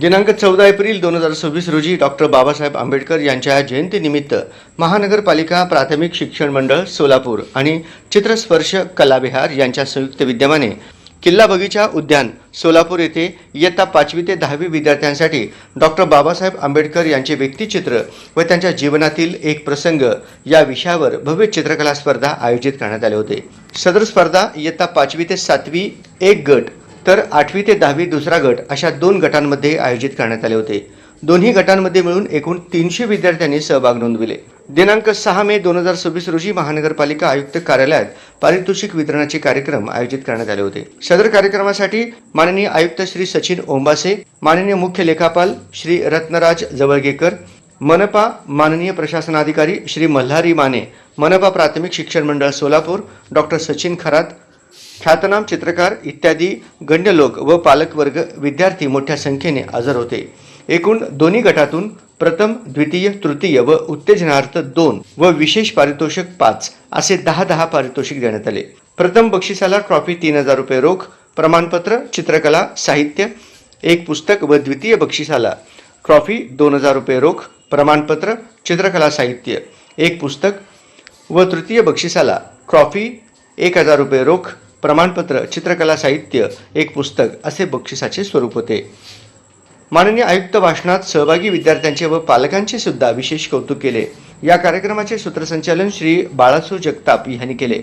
दिनांक 14 एप्रिल 2026 रोजी डॉक्टर बाबासाहेब आंबेडकर यांच्या जयंतीनिमित्त महानगरपालिका प्राथमिक शिक्षण मंडळ सोलापूर आणि चित्रस्पर्श कलाविहार यांच्या संयुक्त विद्यमाने किल्ला बगीचा उद्यान सोलापूर येथे इयत्ता 5वी ते 10वी विद्यार्थ्यांसाठी डॉक्टर बाबासाहेब आंबेडकर यांचे व्यक्तिचित्र व त्यांच्या जीवनातील एक प्रसंग या विषयावर भव्य चित्रकला स्पर्धा आयोजित करण्यात आले होते। सदर स्पर्धा इयत्ता 5वी ते 7वी एक गट तर 8वी ते 10वी दुसरा गट अशा 2 गटांमध्ये आयोजित करण्यात आले होते। दोन्ही गटांमध्ये मिळून एकूण 300 विद्यार्थ्यांनी सहभाग नोंदविले। दिनांक 6 मे 2026 रोजी महानगरपालिका आयुक्त कार्यालयात पारितोषिक वितरणाचे कार्यक्रम आयोजित करण्यात आले होते। सदर कार्यक्रमासाठी माननीय आयुक्त श्री सचिन ओंबासे, माननीय मुख्य लेखापाल श्री रत्नराज जवळगेकर, मनपा माननीय प्रशासनाधिकारी श्री मल्हारी माने, मनपा प्राथमिक शिक्षण मंडळ सोलापूर डॉक्टर सचिन खरात, ख्यातनाम चित्रकार इत्यादी गण्य लोक व पालकवर्ग विद्यार्थी मोठ्या संख्येने हजर होते। एकूण दोन्ही गटातून प्रथम, द्वितीय, तृतीय व उत्तेजनार्थ 2 व विशेष पारितोषिक 5 असे 10 पारितोषिक देण्यात आले। प्रथम बक्षिसाला ट्रॉफी 3000 रुपये रोख, प्रमाणपत्र, चित्रकला साहित्य एक पुस्तक व द्वितीय बक्षिसाला ट्रॉफी 2000 रुपये रोख, प्रमाणपत्र, चित्रकला साहित्य एक पुस्तक व तृतीय बक्षिसाला ट्रॉफी 1000 रुपये रोख, प्रमाणपत्र, चित्रकला साहित्य एक पुस्तक असे बक्षिसाचे स्वरूप होते। माननीय आयुक्त भाषणात सहभागी विद्यार्थ्यांचे व पालकांचे सुद्धा विशेष कौतुक केले। या कार्यक्रमाचे सूत्रसंचालन श्री बाळासू जगताप यांनी केले।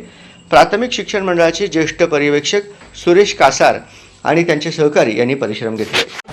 प्राथमिक शिक्षण मंडळाचे ज्येष्ठ पर्यवेक्षक सुरेश कासार आणि त्यांचे सहकारी यांनी परिश्रम घेतले।